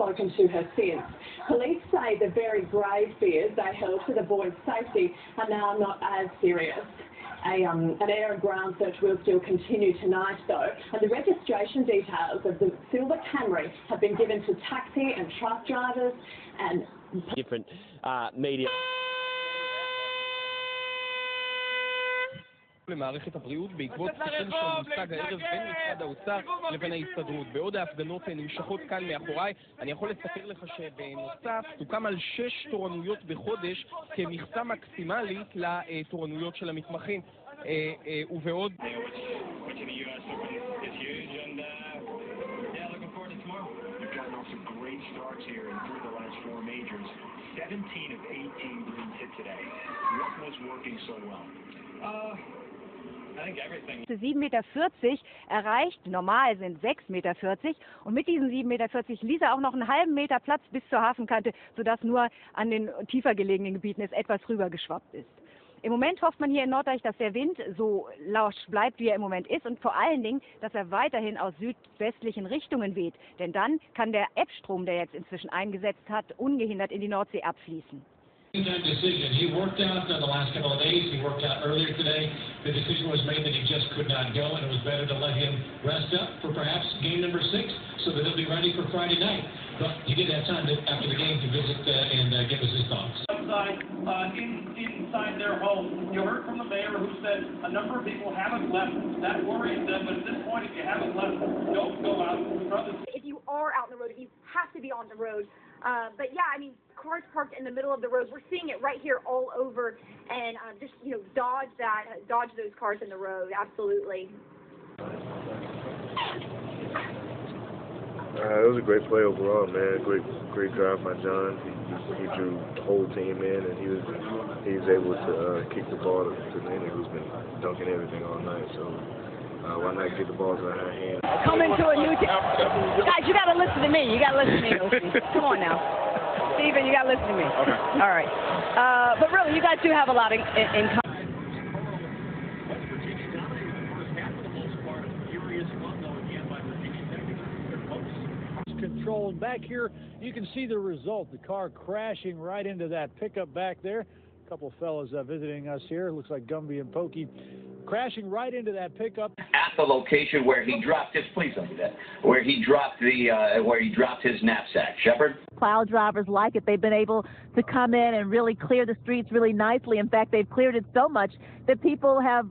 spoken to her since. Police say the very grave fears they held for the boy's safety are now not as serious. An air and ground search will still continue tonight, though, and the registration details of the silver Camry have been given to taxi and truck drivers and different media. למערכת הבריאות בעקבות סיכום שמושג הערב בין משרד האוצר לבין ההסתדרות. בעוד ההפגנות נמשכות כאן מאחוריי, אני יכול לספר לך שבנוסף סוכם על 6 תורנויות בחודש כמכסה מקסימלית לתורנויות של המתמחים. ובעוד ...7,40 Meter erreicht, normal sind 6,40 Meter und mit diesen 7,40 Meter ließ er auch noch einen halben Meter Platz bis zur Hafenkante, sodass nur an den tiefer gelegenen Gebieten es etwas rübergeschwappt ist. Im Moment hofft man hier in Norddeich, dass der Wind so lausch bleibt, wie er im Moment ist und vor allen Dingen, dass er weiterhin aus südwestlichen Richtungen weht, denn dann kann der Ebbstrom, der jetzt inzwischen eingesetzt hat, ungehindert in die Nordsee abfließen. Decision. He worked out the last couple of days. He worked out earlier today. The decision was made that he just could not go, and it was better to let him rest up for perhaps game number 6, so that he'll be ready for Friday night. But he did have time after the game to visit and give us his thoughts. Inside their home, you heard from the mayor who said a number of people haven't left. That worries them, but at this point, if you haven't left, don't go out. If you are out on the road, you have to be on the road. But yeah, I mean, cars parked in the middle of the road. We're seeing it right here all over, and just dodge those cars in the road. Absolutely. It was a great play overall, man. Great drive by John. He drew the whole team in, and he was able to kick the ball to Nene, who's been dunking everything all night. So why not get the ball to her hand? Coming to a new team. Guys, you got to listen to me. You got to listen to me. Come on now. Steven, you got to listen to me. Okay. All right. But really, you guys do have a lot in common. Controlled back here, you can see the result. The car crashing right into that pickup back there. A couple fellas visiting us here. Looks like Gumby and Pokey crashing right into that pickup. At the location where he dropped his, please don't do that, where he dropped his knapsack. Shepard? Plow drivers like it. They've been able to come in and really clear the streets really nicely. In fact, they've cleared it so much that people have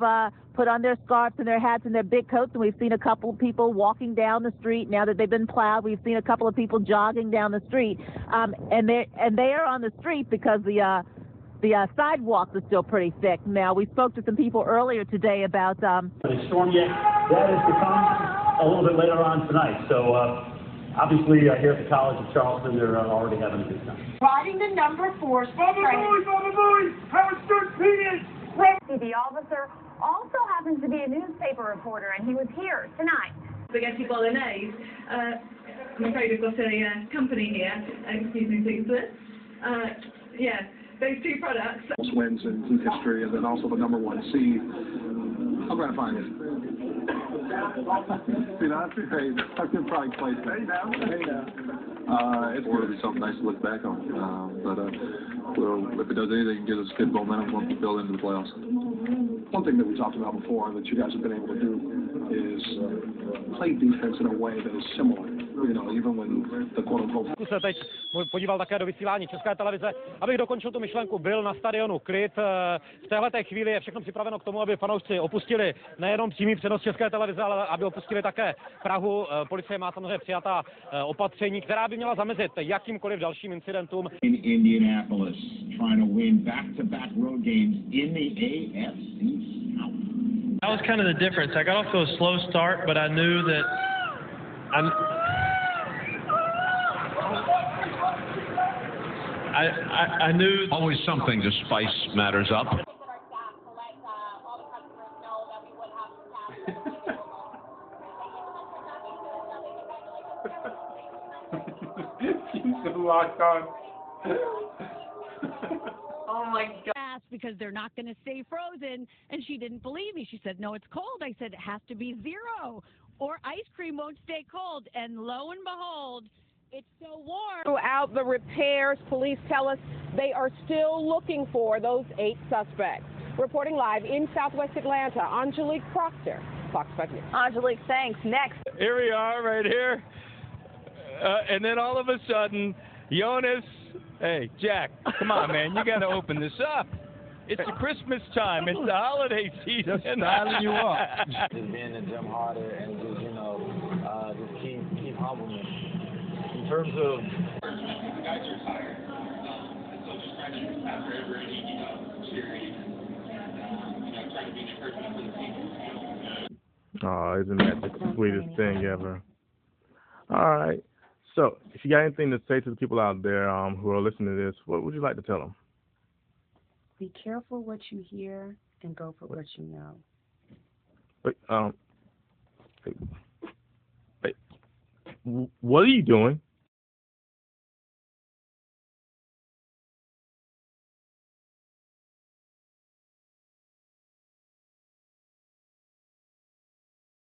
put on their scarves and their hats and their big coats, and we've seen a couple of people walking down the street. Now that they've been plowed, we've seen a couple of people jogging down the street, and they are on the street because the sidewalks are still pretty thick. Now, we spoke to some people earlier today about... The storm yet, that is to come a little bit later on tonight. So, obviously, here at the College of Charleston, they're already having a good time. Riding the number 4. Baba Booey! Howard Stern Peters! TV officer also happens to be a newspaper reporter, and he was here tonight. Spaghetti bolognese. I'm afraid we've got a company here. Excuse me, please, sir. Yeah, those 2 products. Wins in history, and then also the number 1 seed. How gratifying is it? You know, I could probably place it. It's going to be something nice to look back on. But if it does anything, give us good momentum once we build into the playoffs. One thing that we talked about before that you guys have been able to do is play defense in a way that is similar. You know, even when the quote-unquote... Se teď podíval také do vysílání České televize, abych dokončil tu myšlenku, byl na stadionu klid. V téhleté chvíli je všechno připraveno k tomu, aby fanoušci opustili nejenom přímý přenos České televize, ale aby opustili také Prahu. Policie má samozřejmě přijatá opatření, která by měla zamezit jakýmkoliv dalším incidentům. In Indianapolis, trying to win back-to-back road games in the AFC South. That was kind of the difference. I got off to a slow start, but I knew that I knew always something to spice matters up. She's so locked on. Oh my God. Because they're not going to stay frozen, and she didn't believe me. She said, no, it's cold. I said, it has to be 0 or ice cream won't stay cold. And lo and behold, It's so warm. Throughout the repairs, police tell us they are still looking for those 8 suspects. Reporting live in Southwest Atlanta, Angelique Proctor, Fox 5 News. Angelique, thanks. Next. Here we are, right here. And then all of a sudden, Jonas, hey, Jack, come on, man, you got to open this up. It's the Christmas time. It's the holiday season. Just styling you up. Just being in the gym harder and just, just keep humbling. In terms of... Guys are tired. So just trying to, after every, series, trying to be encouragement for the team. Oh, isn't that the sweetest thing ever? All right. So, if you got anything to say to the people out there who are listening to this, what would you like to tell them? Be careful what you hear and go for what you know. Wait, what are you doing?